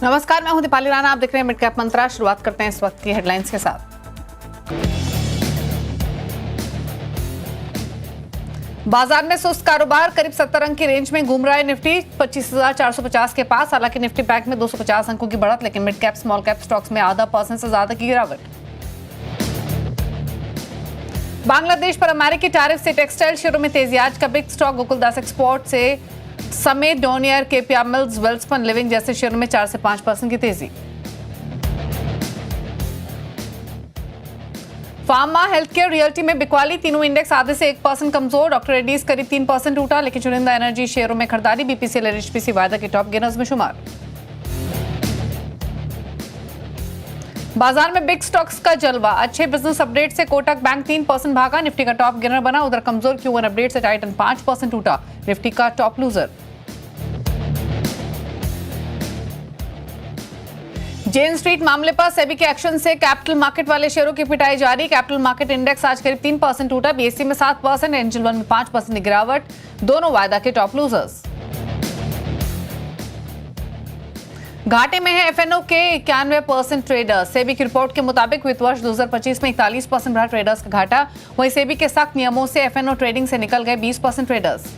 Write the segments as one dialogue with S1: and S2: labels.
S1: नमस्कार, मैं हूं दीपाली राणा। आप देख रहे हैं मिड कैप मंत्रा। शुरुआत करते हैं इस वक्त की हेडलाइंस के साथ। बाजार में सुस्त कारोबार, करीब 70 अंक की रेंज में घूम रहा है निफ्टी 25,450 के पास। हालांकि निफ्टी बैंक में 250 अंकों की बढ़त, लेकिन mid cap small cap stocks में 0.5% से ज्यादा की गिरावट। बांग्लादेश पर अमेरिकी टैरिफ से टेक्सटाइल शेयरों में तेजी। आज का बिग स्टॉक गोकुलदास एक्सपोर्ट से समेत Donear, KPR mills, Welspun living जैसे शेयरों में 4 से 5% की तेजी। फार्मा, हेल्थ केयर, रियल्टी में बिकवाली, तीनों इंडेक्स आधे से 1% कमजोर। डॉक्टर रेड्डीज करीब 3% टूटा, लेकिन चुनिंदा एनर्जी शेयरों में खरीदारी। बीपीसीएल और एचपीसी वायदा के टॉप गेनर्स में शुमार। बाजार में बिग स्टॉक्स का जलवा। अच्छे बिजनेस अपडेट से कोटक बैंक 3% भागा, निफ्टी का टॉप गेनर बना। उधर कमजोर Q1 अपडेट से टाइटन 5% टूटा, निफ्टी का टॉप लूजर। जेन स्ट्रीट मामले पर सेबी के एक्शन से कैपिटल मार्केट वाले शेयरों की पिटाई जारी। कैपिटल मार्केट इंडेक्स आज करीब 3% टूटा। बीएसई में 7%, एंजल वन में 5% की गिरावट, दोनों वायदा के टॉप लूजर्स। घाटे में है एफएनओ के 91% ट्रेडर्स। सेबी की रिपोर्ट के मुताबिक वित्त वर्ष 2025 में 41% बढ़ा ट्रेडर्स का घाटा। वहीं सेबी के सख्त नियमों से एफएनओ ट्रेडिंग से निकल गए 20% ट्रेडर्स।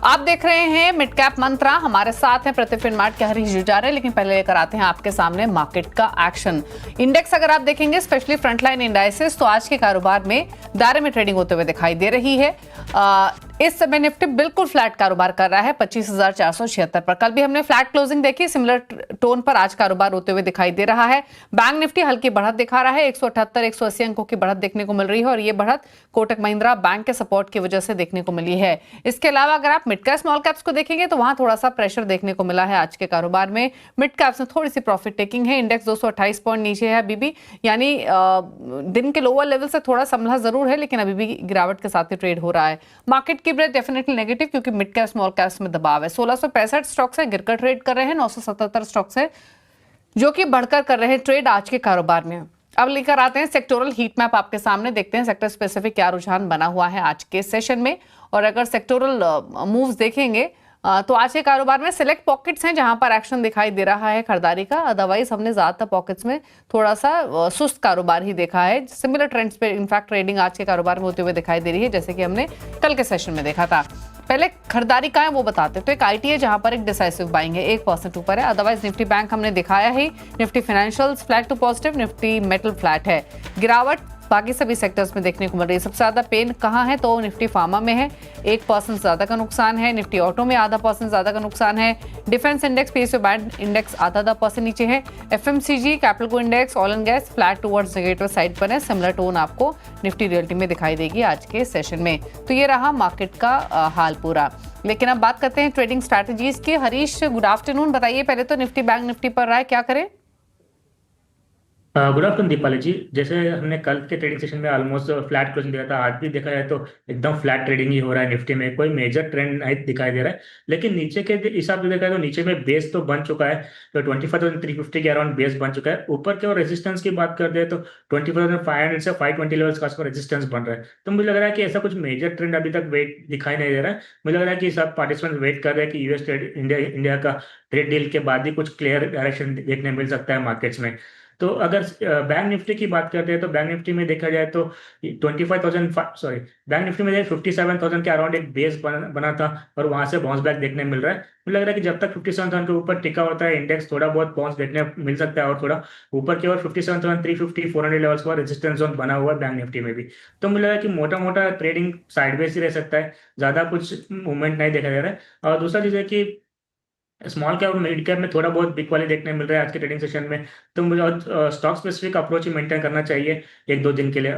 S1: आप देख रहे हैं मिड कैप मंत्रा। हमारे साथ हैं प्रतिफिन मार्ट के हरीश जुजारे। लेकिन पहले लेकर आते हैं आपके सामने मार्केट का एक्शन। इंडेक्स अगर आप देखेंगे, स्पेशली फ्रंटलाइन इंडाइसेस, तो आज के कारोबार में दायरे में ट्रेडिंग होते हुए दिखाई दे रही है। इस समय निफ्टी बिल्कुल फ्लैट कारोबार कर रहा है 25,476 पर। कल भी हमने फ्लैट क्लोजिंग देखी, सिमिलर टोन पर आज कारोबार होते हुए दिखाई दे रहा है। बैंक निफ्टी हल्की बढ़त दिखा रहा है, 178 180 अंकों की बढ़त देखने को मिल रही है, और ये बढ़त कोटक महिंद्रा बैंक के सपोर्ट की वजह से देखने को मिली है। इसके अलावा अगर आप मिड कैप स्मॉल कैप्स को देखेंगे तो वहां थोड़ा सा प्रेशर देखने को मिला है आज के कारोबार में। मिड कैप्स में थोड़ी सी प्रॉफिट टेकिंग है। इंडेक्स 228 पॉइंट नीचे है अभी भी, यानी दिन के लोअर लेवल से थोड़ा संभला जरूर है, लेकिन अभी भी गिरावट के साथ ही ट्रेड हो रहा है। मार्केट की ब्रेथ डेफिनेटली नेगेटिव, क्योंकि मिड कैप स्मॉल कैप्स में दबाव है। 1665 स्टॉक्स है गिरकर ट्रेड कर रहे हैं, 977 स्टॉक्स है जो कि बढ़कर कर रहे हैं ट्रेड आज के कारोबार में। अब लेकर आते हैं सेक्टोरल हीट मैप आपके सामने। देखते हैं सेक्टर स्पेसिफिक क्या रुझान बना हुआ है आज के सेशन में। और अगर सेक्टोरल मूव्स देखेंगे तो आज के कारोबार में सिलेक्ट पॉकेट्स हैं जहां पर एक्शन दिखाई दे रहा है खरीदारी का। अदरवाइज हमने ज्यादातर पॉकेट्स में थोड़ा सा सुस्त कारोबार ही देखा है। सिमिलर ट्रेंड्स पे इनफैक्ट ट्रेडिंग आज के कारोबार में होते हुए दिखाई दे रही है, जैसे कि हमने कल के सेशन में देखा था। पहले खरीदारी का है वो बताते, तो एक आईटी है जहां पर एक डिसाइसिव बाइंग है, 1% ऊपर है। अदरवाइज निफ्टी बैंक हमने दिखाया ही, Nifty financials flat to positive, Nifty metal flat है। गिरावट बाकी सभी सेक्टर्स में देखने को मिल रही है। सबसे ज्यादा पेन कहाँ है, तो निफ्टी फार्मा में है, 1% ज्यादा का नुकसान है। निफ्टी ऑटो में 0.5% ज्यादा का नुकसान है। Defence index, PSU bank index 0.5% नीचे है। एफएमसीजी, कैपिटल को index, oil and gas flat towards negative side पर है। सिमिलर टोन आपको निफ्टी रियल्टी में दिखाई देगी आज के सेशन में। तो ये रहा मार्केट का हाल पूरा। लेकिन अब बात करते हैं ट्रेडिंग स्ट्रैटेजीज की। Harish, good afternoon. बताइए पहले तो निफ्टी बैंक निफ्टी पर रहा है, क्या करें?
S2: गुड आफ्टरनून दीपाली जी। जैसे हमने कल के ट्रेडिंग सेशन में ऑलमोस्ट फ्लैट क्लोजिंग दिया था, आज भी देखा जाए तो एकदम फ्लैट ट्रेडिंग ही हो रहा है। निफ्टी में कोई मेजर ट्रेंड नहीं दिखाई दे रहा है, लेकिन नीचे के हिसाब से देखा जाए तो नीचे में बेस तो बन चुका है। तो 25,350 के अराउंड बेस बन चुका है। ऊपर के और रेजिस्टेंस की बात करते हैं तो 24,500 से 520 लेवल्स का रेजिस्टेंस बन रहा है। तो मुझे लग रहा है कि ऐसा कुछ मेजर ट्रेंड अभी तक वेट दिखाई नहीं दे रहा है। मुझे लग रहा है कि सब पार्टिसिपेंट वेट कर रहे हैं कि यूएस ट्रेड इंडिया का ट्रेड डील के बाद ही कुछ क्लियर डायरेक्शन देखने मिल सकता है मार्केट्स में। तो अगर बैंक निफ्टी की बात करते हैं तो बैंक निफ्टी में देखा जाए तो 25,000 सॉरी बैंक निफ्टी में 57,000 के अराउंड एक बेस बना था, और वहां से बाउंस बैक देखने मिल रहा है। मुझे लग रहा है कि जब तक 57,000 के ऊपर टिका होता है इंडेक्स, थोड़ा बहुत बाउंस देखने मिल सकता है, और थोड़ा ऊपर की ओर 57,350 400 लेवल्स का रेजिस्टेंस जोन बना हुआ है बैंक निफ्टी में भी। तो मुझे लग रहा है कि मोटा मोटा ट्रेडिंग साइडवेज ही रह सकता है, ज्यादा कुछ मूवमेंट नहीं देखा जा रहा है। और दूसरा चीज है कि स्मॉल कैप और मिड कैप में थोड़ा बहुत बिग वाले देखने मिल रहा है आज के ट्रेडिंग सेशन में। तो मुझे स्टॉक स्पेसिफिक अप्रोच ही मेंटेन करना चाहिए एक दो दिन के लिए।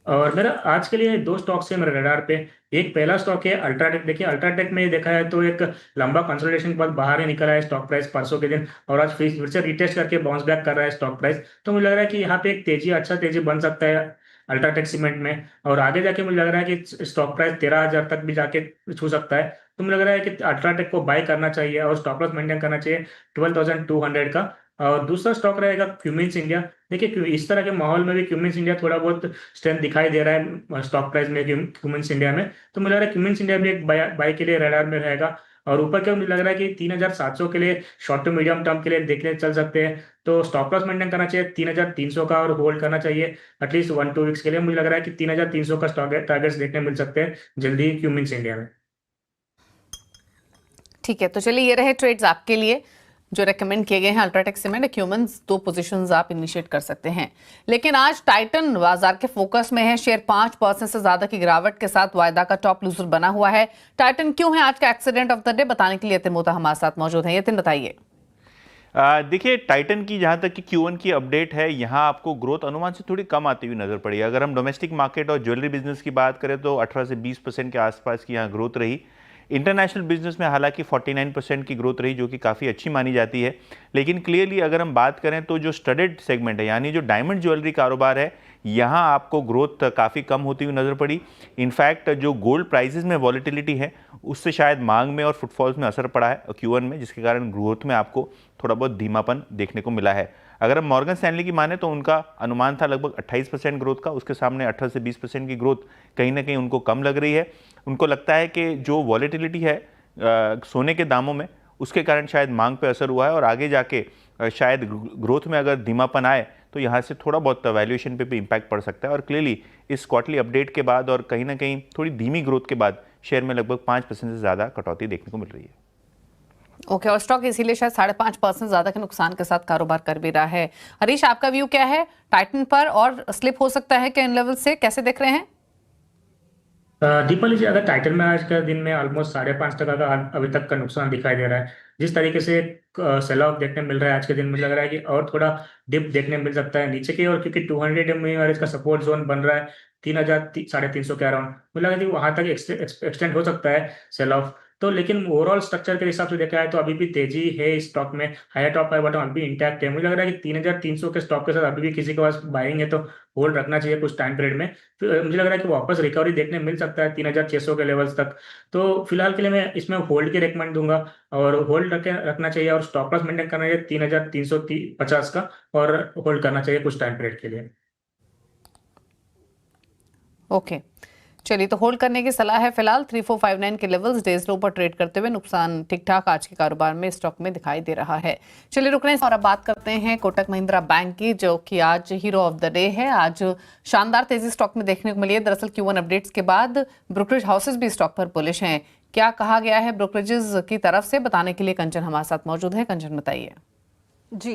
S2: और मेरा आज के लिए दो स्टॉक्स है मेरे रडार पे। एक पहला स्टॉक है अल्ट्राटेक। देखिए अल्ट्राटेक में देखा है तो एक लंबा कंसोलिडेशन के बाद बाहर ही निकला है स्टॉक प्राइस परसों के दिन, और आज फिर से रिटेस्ट करके बाउंस बैक कर रहा है स्टॉक प्राइस। तो मुझे लग रहा है कि यहाँ पे एक तेजी, अच्छा तेजी बन सकता है अल्ट्राटेक सीमेंट में। और आगे जाके मुझे लग रहा है कि स्टॉक प्राइस 13,000 तक भी जाके छू सकता है। तो मुझे लग रहा है कि अल्ट्राटेक को बाय करना चाहिए और स्टॉप लॉस मेंटेन करना चाहिए 12,200 का। और दूसरा स्टॉक रहेगा क्यूमिंस इंडिया। देखिए इस तरह के माहौल में भी क्यूमिंस इंडिया थोड़ा बहुत स्ट्रेंथ दिखाई दे रहा है स्टॉक प्राइस में क्यूमिंस इंडिया में। तो मुझे लग रहा है क्यूमिंस इंडिया भी एक बाय के लिए रडार में रहेगा। और ऊपर क्या मुझे लग रहा है कि 3700 के लिए शॉर्ट टू मीडियम टर्म के लिए देखने चल सकते हैं। तो स्टॉप लॉस मेंटेन करना चाहिए 3300 का और होल्ड करना चाहिए एटलीस्ट 1-2 वीक्स के लिए। मुझे लग रहा है कि 3300 का स्टॉक टारगेट्स देखने मिल सकते हैं जल्दी क्यूमिंस इंडिया में।
S1: ठीक है, तो चलिए ये रहे ट्रेड्स आपके लिए जो रेकमेंड किए गए हैं। अल्ट्राटेक सीमेंट, ह्यूमंस, 2 पोजीशंस आप इनिशिएट कर सकते हैं। लेकिन आज टाइटन बाजार के फोकस में है। शेयर 5% से ज्यादा की गिरावट के साथ वायदा का टॉप लूजर बना हुआ है। टाइटन क्यों है आज का एक्सीडेंट ऑफ द डे, बताने के लिए यतिन मोहता हमारे साथ मौजूद हैं। यतिन बताइए।
S3: देखिए टाइटन की जहां तक कि Q1 की अपडेट है, यहां आपको ग्रोथ अनुमान से थोड़ी कम आती हुई नजर पड़ी। अगर हम डोमेस्टिक मार्केट और ज्वेलरी बिजनेस की बात करें तो 18 से 20% के आसपास की यहां ग्रोथ रही। इंटरनेशनल बिजनेस में हालांकि 49% की ग्रोथ रही, जो कि काफ़ी अच्छी मानी जाती है। लेकिन क्लियरली अगर हम बात करें तो जो स्टडेड सेगमेंट है, यानी जो डायमंड ज्वेलरी कारोबार है, यहाँ आपको ग्रोथ काफ़ी कम होती हुई नज़र पड़ी। इनफैक्ट जो गोल्ड प्राइसेस में वॉलेटिलिटी है, उससे शायद मांग में और फुटफॉल्स में असर पड़ा है Q1 में, जिसके कारण ग्रोथ में आपको थोड़ा बहुत धीमापन देखने को मिला है। अगर हम मॉर्गन स्टैनली की माने तो उनका अनुमान था लगभग 28% ग्रोथ का, उसके सामने 18 से 20% की ग्रोथ कहीं ना कहीं उनको कम लग रही है। उनको लगता है कि जो वॉलेटिलिटी है सोने के दामों में, उसके कारण शायद मांग पे असर हुआ है और आगे जाके शायद ग्रोथ में अगर धीमापन आए तो यहाँ से थोड़ा बहुत वैल्यूएशन पे भी इम्पैक्ट पड़ सकता है। और क्लियरली इस क्वार्टरली अपडेट के बाद और कहीं ना कहीं थोड़ी धीमी ग्रोथ के बाद शेयर में लगभग 5% से ज़्यादा कटौती देखने को मिल रही है।
S1: ओके, और स्टॉक इसीलिए शायद 5.5% ज्यादा के नुकसान के साथ कारोबार कर भी रहा है। हरीश, आपका व्यू क्या है टाइटन पर, और स्लिप हो सकता है कि इन लेवल से कैसे देख रहे हैं?
S2: दीपाली जी, अगर टाइटन में आज का दिन में ऑलमोस्ट 5.5% का अभी तक का नुकसान दिखाई दे रहा है। जिस तरीके से सेल ऑफ देखने मिल रहा है आज के दिन में, लग रहा है कि और थोड़ा डिप देखने मिल सकता है नीचे की ओर, क्योंकि 200 MA का सपोर्ट जोन बन रहा है 3,300 के अराउंड। मुझे लगा कि वहां तक एक्सटेंड हो सकता है सेल ऑफ। तो लेकिन ओवरऑल स्ट्रक्चर के हिसाब से देखा है तो अभी भी तेजी है इस स्टॉक में। हायर टॉप हाई बॉटम अभी इंटैक्ट है। मुझे लग रहा है कि 3,300 के स्टॉक के साथ अभी भी किसी के पास बाइंग है तो होल्ड रखना चाहिए कुछ टाइम पीरियड में। फिर मुझे लग रहा है कि वापस रिकवरी देखने मिल सकता है 3,600 के लेवल्स तक। तो फिलहाल के लिए मैं इसमें होल्ड की रेकमेंड दूंगा और होल्ड रखना चाहिए और स्टॉप लॉस मेंटेन करना चाहिए 3,350 का, और होल्ड करना चाहिए कुछ टाइम पीरियड के लिए।
S1: ओके, चलिए, तो होल्ड करने की सलाह है फिलहाल। 3459 के लेवल्स डेज लो पर ट्रेड करते हुए नुकसान ठीक ठाक आज के कारोबार में स्टॉक में दिखाई दे रहा है। चलिए रुक रहे हैं और अब बात करते हैं कोटक महिंद्रा बैंक की, जो कि आज हीरो ऑफ द डे है। आज शानदार तेजी स्टॉक में देखने को मिली है। दरअसल Q1 अपडेट्स के बाद ब्रोकरेज हाउसेस भी स्टॉक पर बुलिश हैं। क्या कहा गया है ब्रोकरेजेस की तरफ से, बताने के लिए कंचन हमारे साथ मौजूद है। कंचन, बताइए।
S4: जी,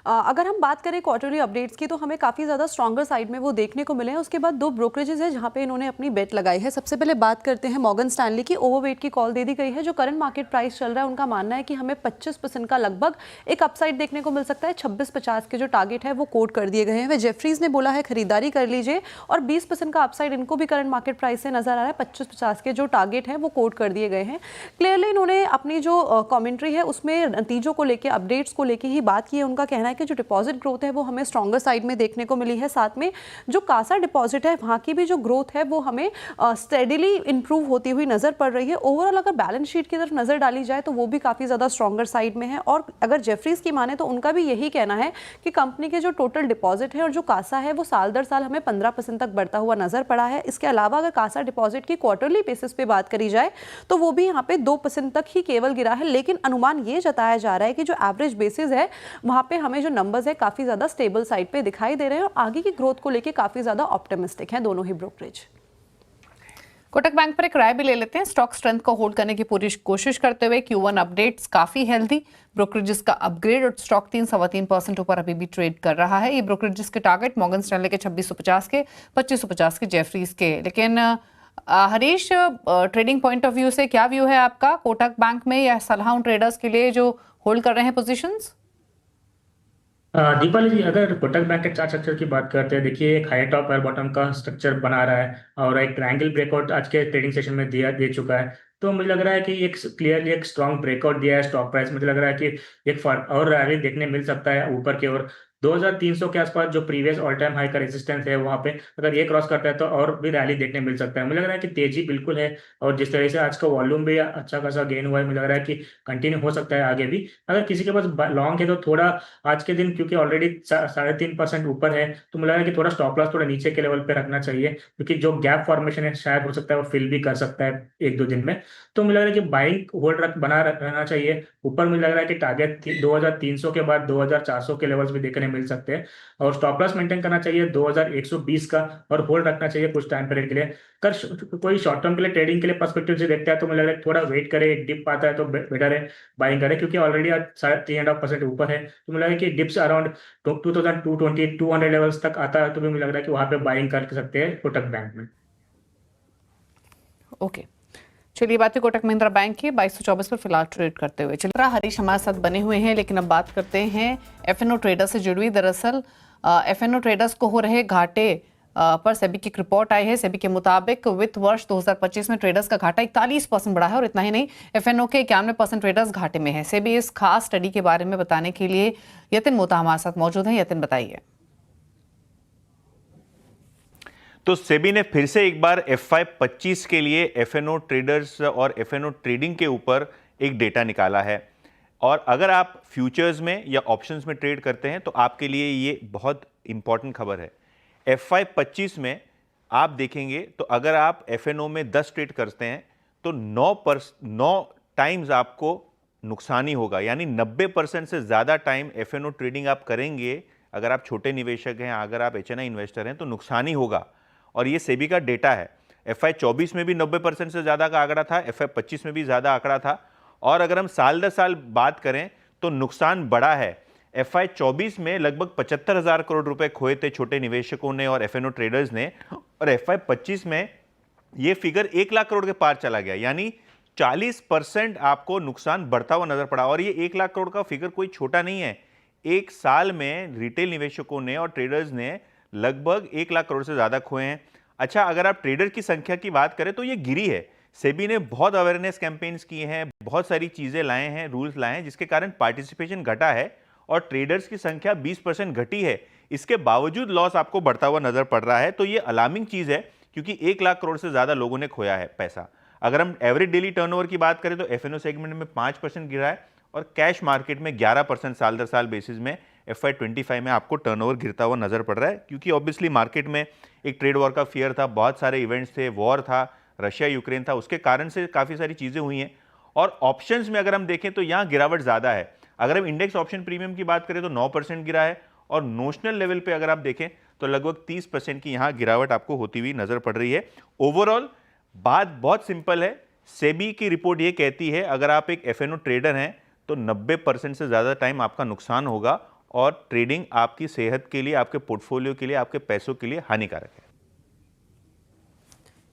S4: अगर हम बात करें क्वार्टरली अपडेट्स की तो हमें काफ़ी ज़्यादा स्ट्रॉन्गर साइड में वो देखने को मिले हैं। उसके बाद 2 ब्रोकरेजेस है जहाँ पे इन्होंने अपनी बेट लगाई है। सबसे पहले बात करते हैं मॉर्गन स्टैनली की। ओवरवेट की कॉल दे दी गई है। जो करंट मार्केट प्राइस चल रहा है, उनका मानना है कि हमें 25% का लगभग एक अपसाइड देखने को मिल सकता है। 2650 के जो टारगेट है वो कोट कर दिए गए हैं। वह जेफरीज ने बोला है खरीदारी कर लीजिए, और 20% का अपसाइड इनको भी करंट मार्केट प्राइस से नजर आ रहा है। 2550 के जो टारगेट है वो कोट कर दिए गए हैं। क्लियरली इन्होंने अपनी जो कॉमेंट्री है उसमें नतीजों को लेकर, अपडेट्स को लेकर ही बात की है। उनका कहना है कि जो डिपॉजिट ग्रोथ है वो हमें स्ट्रॉन्गर साइड में देखने को मिली है। साथ में जो कासा डिपॉजिट है वहां की भी जो ग्रोथ है वो हमें स्टेडीली इंप्रूव होती हुई नजर पड़ रही है। ओवरऑल अगर बैलेंस शीट की तरफ नजर डाली जाए तो वो भी काफी ज्यादा स्ट्रॉन्गर साइड में है। और अगर जेफरीज की माने तो उनका भी यही कहना है कि कंपनी के जो टोटल डिपॉजिट है और जो कासा है वो साल दर साल हमें 15% तक बढ़ता हुआ नजर पड़ा है। इसके अलावा अगर कासा डिपॉजिट की क्वार्टरली बेसिस पे बात करी जाए तो वो भी यहाँ पे 2% तक ही केवल गिरा है। लेकिन अनुमान ये जताया जा रहा है कि जो एवरेज बेसिस है वहां पे हमें जो नंबर्स है काफी ज्यादा स्टेबल साइड पे दिखाई दे रहे हैं, और आगे की ग्रोथ को लेके काफी ज्यादा ऑप्टिमिस्टिक हैं दोनों ही ब्रोकरेज।
S1: कोटक बैंक पर एक राय भी ले लेते हैं। स्टॉक स्ट्रेंथ को होल्ड करने की पूरी कोशिश करते हुए Q1 अपडेट्स काफी हेल्दी। ब्रोकरेजेस का अपग्रेड और स्टॉक 3-3.25% ऊपर अभी भी ट्रेड कर रहा है। ये ब्रोकरेजेस के टारगेट मॉर्गन स्टैनली के 2650 के, 2550 के, जेफरीज के। लेकिन Harish, trading point of view से क्या व्यू है आपका कोटक बैंक में, या सलाह उन ट्रेडर्स के लिए जो होल्ड कर रहे हैं पोजीशंस?
S2: दीपाली जी, अगर कोटक बैंक के चार्ट स्ट्रक्चर की बात करते हैं, देखिए एक हाई टॉप हाई बॉटम का स्ट्रक्चर बना रहा है और एक ट्रायंगल ब्रेकआउट आज के ट्रेडिंग सेशन में दे चुका है। तो मुझे लग रहा है कि एक क्लियरली एक स्ट्रॉन्ग ब्रेकआउट दिया है स्टॉक प्राइस। मुझे लग रहा है कि एक और रैली देखने मिल सकता है ऊपर की ओर। 2300 के आसपास जो प्रीवियस ऑल टाइम हाई का रेजिस्टेंस है वहां पे अगर ये क्रॉस करता है तो और भी रैली देखने मिल सकता है। मुझे लग रहा है कि तेजी बिल्कुल है, और जिस तरह से आज का वॉल्यूम भी अच्छा खासा गेन हुआ है, मुझे लग रहा है कि कंटिन्यू हो सकता है आगे भी। अगर किसी के पास लॉन्ग है तो थोड़ा आज के दिन, क्योंकि ऑलरेडी 3.5% ऊपर है, तो मुझे लग रहा है कि थोड़ा स्टॉप लॉस थोड़ा नीचे के लेवल पे रखना चाहिए, क्योंकि जो गैप फॉर्मेशन है शायद हो सकता है वो फिल भी कर सकता है 1-2 दिन में। तो मुझे लग रहा है कि बाइंग होल्ड रहना चाहिए। ऊपर मुझे लग रहा है कि टारगेट 2300 के बाद 2400 के लेवल्स भी देखने मिल सकते हैं, और स्टॉप लॉस मेंटेन करना चाहिए 2120 का, और होल्ड रखना चाहिए कुछ टाइम पीरियड के लिए। कोई शॉर्ट टर्म के लिए ट्रेडिंग के लिए पर्सपेक्टिव से देखता है तो मुझे लग रहा है थोड़ा वेट करे, एक डिप आता है तो बेटर है बाइंग करे, क्योंकि ऑलरेडी आज 3.5% ऊपर है। तो मुझे लग रहा है कि डिप्स अराउंड 2220 लेवल्स तक आता है तो भी मुझे लग रहा है कि वहां पे बाइंग कर सकते हैं कोटक बैंक में।
S1: ओके, चलिए बात है कोटक महिंद्रा बैंक की 2224 पर फिलहाल ट्रेड करते हुए चल रहा। हरीश हमारे साथ बने हुए हैं, लेकिन अब बात करते हैं एफएनओ ट्रेडर्स से जुड़ी। दरअसल एफएनओ ट्रेडर्स को हो रहे घाटे पर सेबी की एक रिपोर्ट आई है। सेबी के मुताबिक वित्त वर्ष 2025 में ट्रेडर्स का घाटा 41% बढ़ा है, और इतना ही नहीं, एफएनओ के 91% ट्रेडर्स घाटे में है। सेबी इस खास स्टडी के बारे में बताने के लिए यतिन मोता हमारे साथ मौजूद है। यतिन, बताइए।
S3: तो सेबी ने फिर से एक बार FY 25 के लिए एफएनओ ट्रेडर्स और एफएनओ ट्रेडिंग के ऊपर एक डेटा निकाला है, और अगर आप फ्यूचर्स में या ऑप्शंस में ट्रेड करते हैं तो आपके लिए ये बहुत इंपॉर्टेंट खबर है। FY 25 में आप देखेंगे तो अगर आप एफएनओ में 10 ट्रेड करते हैं तो 9 टाइम्स आपको नुकसान ही होगा, यानी 90% से ज़्यादा टाइम एफएनओ ट्रेडिंग आप करेंगे। अगर आप छोटे निवेशक हैं, अगर आप HNI इन्वेस्टर हैं तो नुकसान ही होगा, और ये सेबी का डेटा है। FY 24 में भी 90% से ज़्यादा का आंकड़ा था, FY 25 में भी ज़्यादा आंकड़ा था, और अगर हम साल दर साल बात करें तो नुकसान बढ़ा है। FY 24 में लगभग 75,000 करोड़ रुपए खोए थे छोटे निवेशकों ने और एफएनओ ट्रेडर्स ने, और FY 25 में ये फिगर 1 लाख करोड़ के पार चला गया, यानी 40% आपको नुकसान बढ़ता हुआ नजर पड़ा। और ये 1 लाख करोड़ का फिगर कोई छोटा नहीं है। एक साल में रिटेल निवेशकों ने और ट्रेडर्स ने लगभग 1 लाख करोड़ से ज्यादा खोए हैं। अच्छा, अगर आप ट्रेडर की संख्या की बात करें तो ये गिरी है। सेबी ने बहुत अवेयरनेस कैंपेन्स किए हैं, बहुत सारी चीजें लाए हैं, रूल्स लाए हैं, जिसके कारण पार्टिसिपेशन घटा है और ट्रेडर्स की संख्या 20% घटी है। इसके बावजूद लॉस आपको बढ़ता हुआ नजर पड़ रहा है, तो ये अलार्मिंग चीज है, क्योंकि 1 लाख करोड़ से ज्यादा लोगों ने खोया है पैसा। अगर हम एवरेज डेली टर्नओवर की बात करें तो एफएनओ सेगमेंट में 5% गिरा है, और कैश मार्केट में 11% साल दर साल बेसिस में FY 25 में आपको टर्नओवर गिरता हुआ नजर पड़ रहा है, क्योंकि ऑब्वियसली मार्केट में एक ट्रेड वॉर का फियर था, बहुत सारे इवेंट्स थे, वॉर था, रशिया यूक्रेन था, उसके कारण से काफ़ी सारी चीज़ें हुई हैं। और ऑप्शंस में अगर हम देखें तो यहाँ गिरावट ज़्यादा है। अगर हम इंडेक्स ऑप्शन प्रीमियम की बात करें तो 9% गिरा है, और नोशनल लेवल पे अगर आप देखें तो लगभग 30% की यहाँ गिरावट आपको होती हुई नजर पड़ रही है। ओवरऑल बात बहुत सिंपल है। सेबी की रिपोर्ट ये कहती है अगर आप एक एफएनओ ट्रेडर हैं तो 90% से ज़्यादा टाइम आपका नुकसान होगा, और ट्रेडिंग आपकी सेहत के लिए, आपके पोर्टफोलियो के लिए, आपके पैसों के लिए हानिकारक है।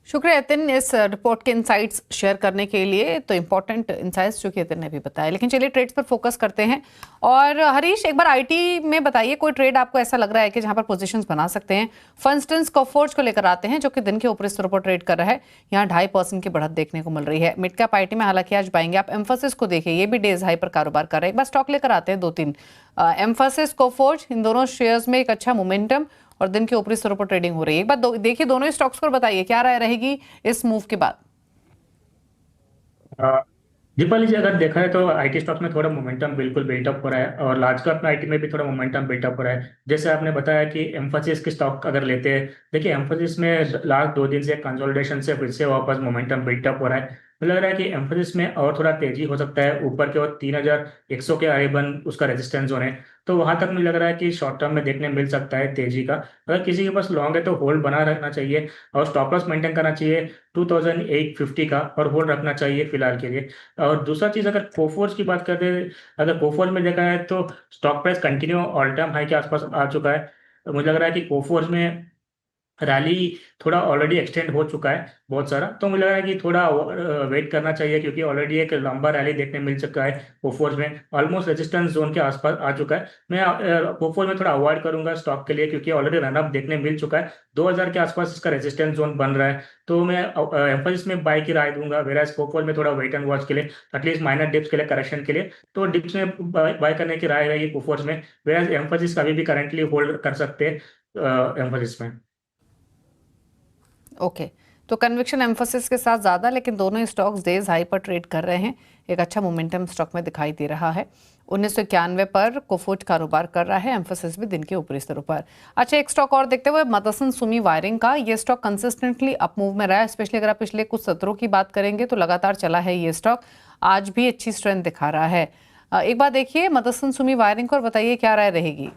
S1: शुक्रिया यतिन इस रिपोर्ट के इनसाइट्स शेयर करने के लिए। तो इंपॉर्टेंट इनसाइट्स जो कि यतिन ने भी बताया, लेकिन चलिए ट्रेड्स पर फोकस करते हैं। और हरीश, एक बार आईटी में बताइए, कोई ट्रेड आपको ऐसा लग रहा है कि जहां पर पोजीशंस बना सकते हैं? फॉर इंस्टेंस कोफोर्ज को लेकर आते हैं, जो कि दिन के ऊपरी स्तरों पर ट्रेड कर रहा है, यहाँ 2.5% की बढ़त देखने को मिल रही है। मिड कैप आईटी में हालांकि आज पाएंगे आप एम्फोसिस को देखिए, ये भी डेज हाई पर कारोबार कर रहे हैं। एक बार स्टॉक लेकर आते हैं 2-3, एम्फोसिस, कोफोर्ज, इन दोनों शेयर्स में एक अच्छा मोमेंटम और दिन के ऊपरी स्तरों पर ट्रेडिंग हो रही है। एक बार देखिए दोनों ही स्टॉक्स को, बताइए क्या राय रहेगी इस मूव के बाद?
S2: दीपाली जी, अगर देखा है तो आईटी स्टॉक्स में थोड़ा मोमेंटम बिल्कुल बिल्टअप हो रहा है, और लार्ज कैप आईटी में भी थोड़ा मोमेंटम बिल्टअप हो रहा है। जैसे आपने बताया कि एम्फोसिस के स्टॉक अगर लेते हैं, देखिए एम्फोसिस में लास्ट 2 दिन से कंसोलिडेशन से फिर से वापस मोमेंटम बिल्टअप हो रहा है। मुझे लग रहा है कि एम्फोसिस में और थोड़ा तेजी हो सकता है ऊपर के, और 3100 के करीबन उसका रेजिस्टेंस जोन है, तो वहां तक मुझे लग रहा है कि शॉर्ट टर्म में देखने मिल सकता है तेजी का। अगर किसी के पास लॉन्ग है तो होल्ड बना रखना चाहिए, और स्टॉप लॉस मेंटेन करना चाहिए 2850 का, और होल्ड रखना चाहिए फिलहाल के लिए। और दूसरा चीज, अगर कोफोर्ज की बात करते हैं, अगर कोफोर्ज में देखा है तो stock price continue all time high के आसपास आ चुका है। तो मुझे लग रहा है कि कोफोर्ज में रैली थोड़ा ऑलरेडी एक्सटेंड हो चुका है बहुत सारा, तो मुझे लग रहा है कि थोड़ा वेट करना चाहिए, क्योंकि ऑलरेडी एक लंबा रैली देखने मिल चुका है कोफोर्स में, ऑलमोस्ट रेजिस्टेंस जोन के आसपास आ चुका है। मैं कोफोर्स में थोड़ा अवॉइड करूंगा स्टॉक के लिए, क्योंकि ऑलरेडी रनअप देखने मिल चुका है, 2000 के आसपास इसका रेजिस्टेंस जोन बन रहा है, तो मैं एम्फोसिस में बाय की राय दूंगा। वेराज कोफोर्स में थोड़ा वेट एंड वॉच के लिए, एटलीस्ट माइनर डिप्स के लिए, करेक्शन के लिए तो डिप्स में बाय करने की राय रहेगी कोफोर्स में, वेराज एम्फोसिस अभी भी करेंटली होल्ड कर सकते हैं एम्फोसिस में।
S1: ओके, तो कन्विक्शन एम्फोसिस के साथ ज़्यादा, लेकिन दोनों ही स्टॉक्स डेज हाई पर ट्रेड कर रहे हैं। एक अच्छा मोमेंटम स्टॉक में दिखाई दे रहा है। 1991 पर कोफोर्ज कारोबार कर रहा है, एम्फोसिस भी दिन के ऊपरी स्तरों पर। अच्छा, एक स्टॉक और देखते हुए मदरसन सुमी वायरिंग का। ये स्टॉक कंसिस्टेंटली अप मूव में रहा है, स्पेशली अगर आप पिछले कुछ सत्रों की बात करेंगे तो लगातार चला है ये स्टॉक, आज भी अच्छी स्ट्रेंथ दिखा रहा है। एक बार देखिए मदरसन सुमी वायरिंग को और बताइए क्या राय रहेगी।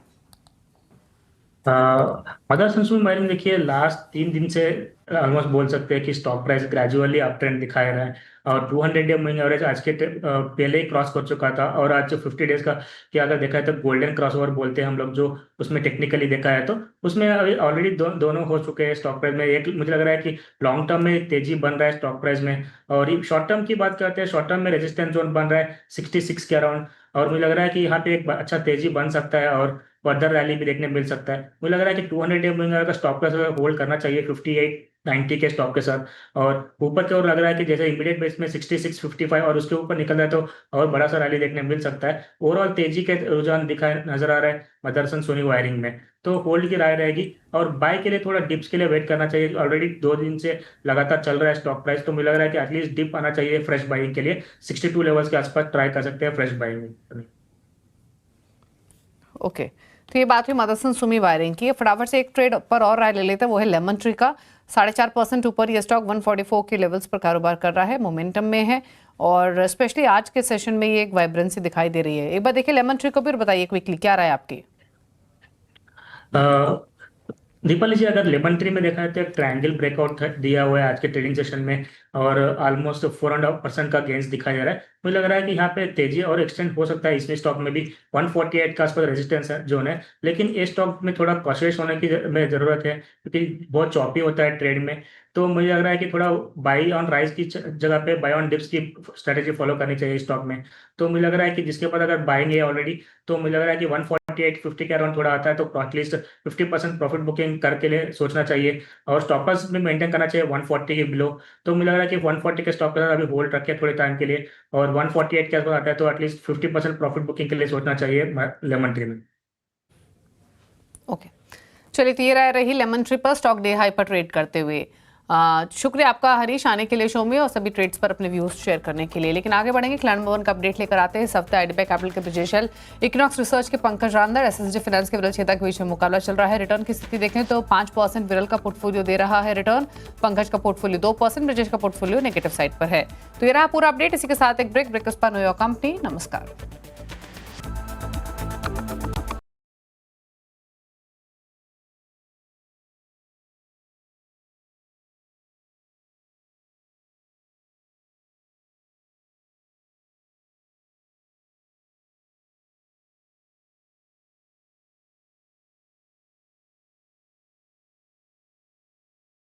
S2: मदरसन सुमी वायरिंग देखिए, लास्ट 3 दिन से ऑलमोस्ट बोल सकते हैं कि stock price gradually up trend दिखा रहा है, और 200 डे मूविंग एवरेज आज के पहले ही क्रॉस कर चुका था, और आज जो 50 डेज का कि अगर देखा है तो गोल्डन क्रॉसओवर बोलते हैं हम लोग, जो उसमें टेक्निकली देखा है तो उसमें ऑलरेडी दोनों हो चुके हैं स्टॉक प्राइस में। एक मुझे लग रहा है कि लॉन्ग टर्म में तेजी बन रहा है स्टॉक प्राइस में, और शॉर्ट टर्म की बात करते हैं, शॉर्ट टर्म में रेजिस्टेंस जोन बन रहा है 66 के अराउंड, और मुझे लग रहा है कि यहाँ पे एक अच्छा तेजी बन सकता है और फर्दर रैली भी देखने मिल सकता है। मुझे लग रहा है कि 200 डे मूविंग एवरेज का स्टॉप प्राइस होल्ड करना चाहिए 58-90 के स्टॉक के साथ, और ऊपर की ओर लग रहा है कि जैसे इमीडिएट बेस में 66-55 और उसके ऊपर निकल रहा है तो और बड़ा सा रैली देखने मिल सकता है। ओवरऑल तेजी के रुझान दिखा नजर आ रहा है मदरसन सोनी वायरिंग में, तो होल्ड की राय रहेगी, और बाय के लिए थोड़ा डिप्स के लिए वेट करना चाहिए। ऑलरेडी 2 दिन से लगातार चल रहा है स्टॉक प्राइस, तो मुझे लग रहा है कि एटलीस्ट डिप आना चाहिए फ्रेश बाइंग के लिए, 62 लेवल्स के आसपास ट्राई कर सकते हैं फ्रेश बाइंग।
S1: ओके, तो ये बात हुई मदरसन सुमी वायरिंग की। फटाफट से एक ट्रेड पर और राय ले लेते हैं, वो है लेमन ट्री का। 4.5% ऊपर ये स्टॉक 144 के लेवल्स पर कारोबार कर रहा है, मोमेंटम में है, और स्पेशली आज के सेशन में ये एक वाइब्रेंसी दिखाई दे रही है। एक बार देखिए लेमन ट्री को भी और बताइए क्विकली क्या राय आपकी।
S2: दीपाली जी, अगर लेमन ट्री में देखा है तो एक ट्रायंगल ब्रेकआउट दिया हुआ है आज के ट्रेडिंग सेशन में, और ऑलमोस्ट 4.5% का गेंस दिखाई दे रहा है। मुझे लग रहा है कि यहाँ पे तेजी और एक्सटेंड हो सकता है इसमें स्टॉक में भी। 148 का आसपास रेजिस्टेंस है जोन है, लेकिन ये स्टॉक में थोड़ा कॉशियस होने की में जरूरत है, क्योंकि बहुत चॉपी होता है ट्रेड में। तो मुझे लग रहा है कि थोड़ा बाई ऑन राइज की जगह पे बाई ऑन डिप्स की स्ट्रेटेजी फॉलो करनी चाहिए स्टॉक में। तो मुझे लग रहा है कि जिसके पास अगर बाइंग है ऑलरेडी, तो मुझे लग रहा है कि 148-50 के अराउंड थोड़ा आता है तो एटलीस्ट 50% प्रॉफिट बुकिंग करके लिए सोचना चाहिए, और स्टॉपर्स में मेंटेन करना चाहिए 140 के बिलो। तो मुझे लग रहा है कि 140 के स्टॉक के साथ अभी होल्ड रखे थोड़े टाइम के लिए, और 148 के आसपास आता है तो एटलीस्ट 50% प्रॉफिट बुकिंग के लिए सोचना चाहिए लेमन ट्री में।
S1: ओके, चलिए, तो ये राय रही लेमन ट्री पर स्टॉक डे हाई पर ट्रेड करते हुए। शुक्रिया आपका हरीश आने के लिए शो में और सभी ट्रेड्स पर अपने व्यूज शेयर करने के लिए। लेकिन आगे बढ़ेंगे, क्लाइंट मोहन का अपडेट लेकर आते हैं। इस हफ्ते आईडीबीआई कैपिटल के ब्रिजेश एल, इक्विनॉक्स रिसर्च के पंकज रांदर, एसएसजी फाइनेंस के विरल छेदा के बीच में मुकाबला चल रहा है। रिटर्न की स्थिति देखें तो 5% विरल का पोर्टफोलियो दे रहा है रिटर्न, पंकज का पोर्टफोलियो 2%, ब्रिजेश का पोर्टफोलियो नेगेटिव साइड पर है। तो ये रहा पूरा अपडेट। इसी के साथ एक ब्रेक पर न्यूयॉर्क कंपनी। नमस्कार।